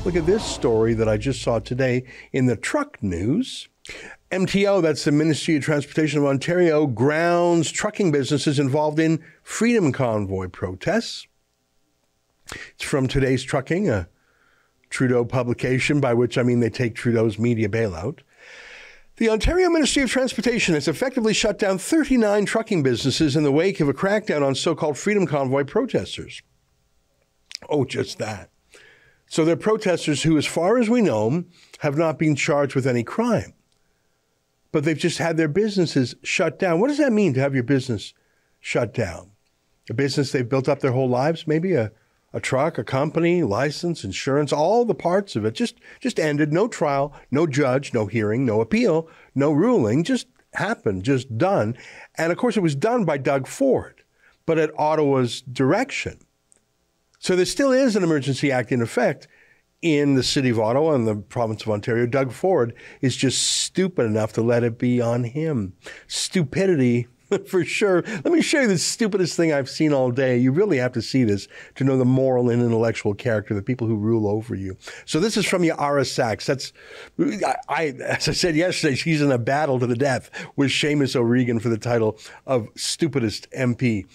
Look at this story that I just saw today in the truck news. MTO, that's the Ministry of Transportation of Ontario, grounds trucking businesses involved in Freedom Convoy protests. It's from Today's Trucking, a Trudeau publication, by which I mean they take Trudeau's media bailout. The Ontario Ministry of Transportation has effectively shut down 39 trucking businesses in the wake of a crackdown on so-called Freedom Convoy protesters. Oh, just that. So they're protesters who, as far as we know, have not been charged with any crime. But they've just had their businesses shut down. What does that mean to have your business shut down? A business they've built up their whole lives, maybe a truck, a company, license, insurance, all the parts of it just ended. No trial, no judge, no hearing, no appeal, no ruling, just happened, just done. And of course, it was done by Doug Ford, but at Ottawa's direction. So there still is an emergency act in effect in the city of Ottawa and the province of Ontario. Doug Ford is just stupid enough to let it be on him. Stupidity, for sure. Let me show you the stupidest thing I've seen all day. You really have to see this to know the moral and intellectual character of the people who rule over you. So this is from Yara Sachs. As I said yesterday, she's in a battle to the death with Seamus O'Regan for the title of stupidest MP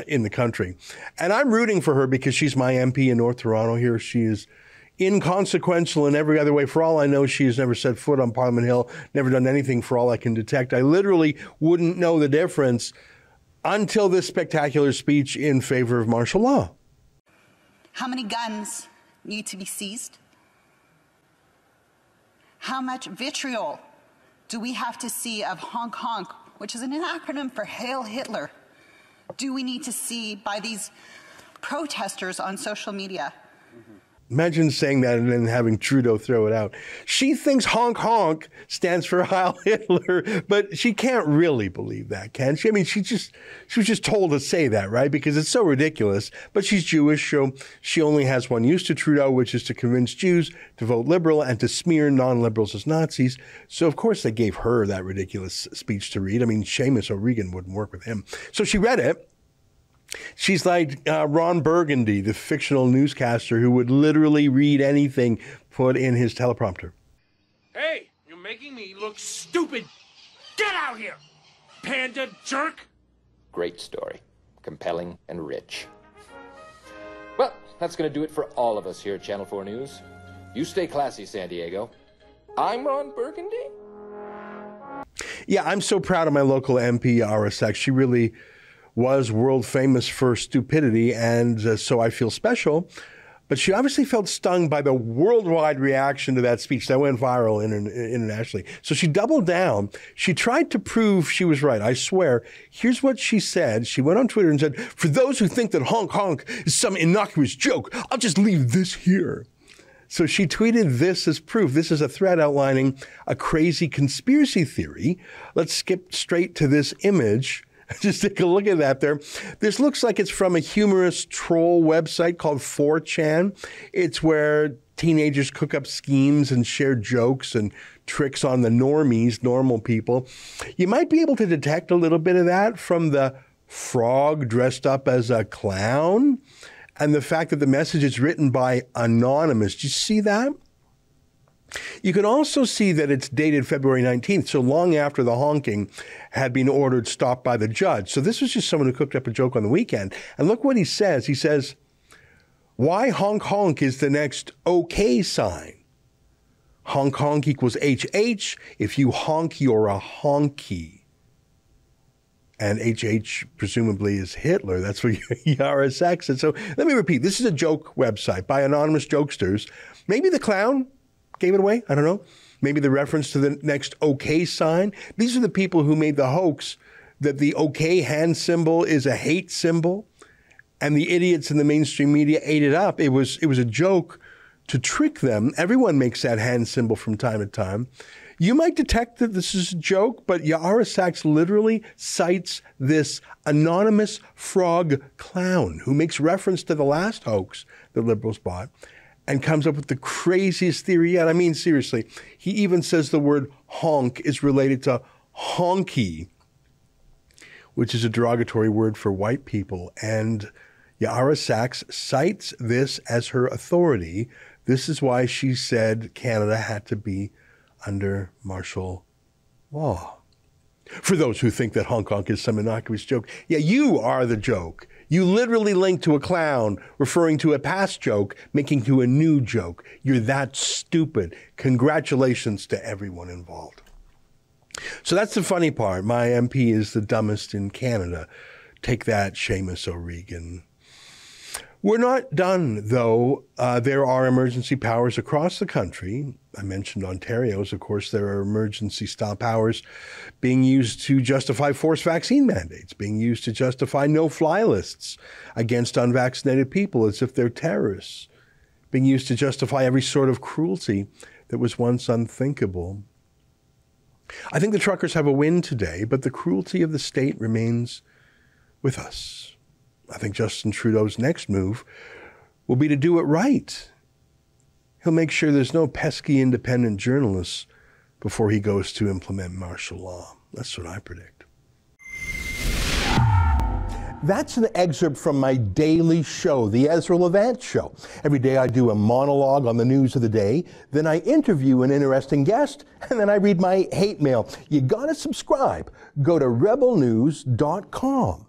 in the country. And I'm rooting for her because she's my MP in North Toronto here. She is inconsequential in every other way. For all I know, she has never set foot on Parliament Hill, never done anything for all I can detect. I literally wouldn't know the difference until this spectacular speech in favor of martial law. How many guns need to be seized? How much vitriol do we have to see of honk honk, which is an acronym for Hail Hitler, do we need to see by these protesters on social media? Imagine saying that and then having Trudeau throw it out. She thinks honk honk stands for Heil Hitler, but she can't really believe that, can she? I mean, she was just told to say that, right? Because it's so ridiculous. But she's Jewish, so she only has one use to Trudeau, which is to convince Jews to vote Liberal and to smear non-Liberals as Nazis. So, of course, they gave her that ridiculous speech to read. I mean, Seamus O'Regan wouldn't work with him. So she read it. She's like Ron Burgundy, the fictional newscaster who would literally read anything put in his teleprompter. Hey, you're making me look stupid. Get out here, panda jerk. Great story. Compelling and rich. Well, that's going to do it for all of us here at Channel 4 News. You stay classy, San Diego. I'm Ron Burgundy. Yeah, I'm so proud of my local MP, Yara Sachs. She really was world famous for stupidity, and so I feel special. But she obviously felt stung by the worldwide reaction to that speech that went viral internationally. So she doubled down. She tried to prove she was right. I swear. Here's what she said. She went on Twitter and said, "For those who think that honk honk is some innocuous joke, I'll just leave this here." So she tweeted this as proof. This is a thread outlining a crazy conspiracy theory. Let's skip straight to this image. Just take a look at that there. This looks like it's from a humorous troll website called 4chan. It's where teenagers cook up schemes and share jokes and tricks on the normies, normal people. You might be able to detect a little bit of that from the frog dressed up as a clown and the fact that the message is written by anonymous. Do you see that? You can also see that it's dated February 19th, so long after the honking had been ordered stopped by the judge. So this was just someone who cooked up a joke on the weekend. And look what he says. He says, "Why honk honk is the next okay sign? Honk honk equals HH. If you honk, you're a honky." And HH presumably is Hitler. That's what Yara Sachs said. So let me repeat. This is a joke website by anonymous jokesters. Maybe the clown gave it away. I don't know. Maybe the reference to the next okay sign. These are the people who made the hoax that the okay hand symbol is a hate symbol, and the idiots in the mainstream media ate it up. It was a joke to trick them. Everyone makes that hand symbol from time to time. You might detect that this is a joke, but Yara Sachs literally cites this anonymous frog clown who makes reference to the last hoax the Liberals bought and comes up with the craziest theory yet. I mean, seriously, he even says the word honk is related to honky, which is a derogatory word for white people. And Yara Sachs cites this as her authority This is why she said Canada had to be under martial law. For those who think that Hong Kong is some innocuous joke, yeah, you are the joke. You literally link to a clown, referring to a past joke, making to a new joke. You're that stupid. Congratulations to everyone involved. So that's the funny part. My MP is the dumbest in Canada. Take that, Seamus O'Regan. We're not done, though. There are emergency powers across the country. I mentioned Ontario's. Of course, there are emergency-style powers being used to justify forced vaccine mandates, being used to justify no-fly lists against unvaccinated people as if they're terrorists, being used to justify every sort of cruelty that was once unthinkable. I think the truckers have a win today, but the cruelty of the state remains with us. I think Justin Trudeau's next move will be to do it right. He'll make sure there's no pesky independent journalists before he goes to implement martial law. That's what I predict. That's an excerpt from my daily show, the Ezra Levant Show. Every day I do a monologue on the news of the day, then I interview an interesting guest, and then I read my hate mail. You gotta subscribe. Go to rebelnews.com.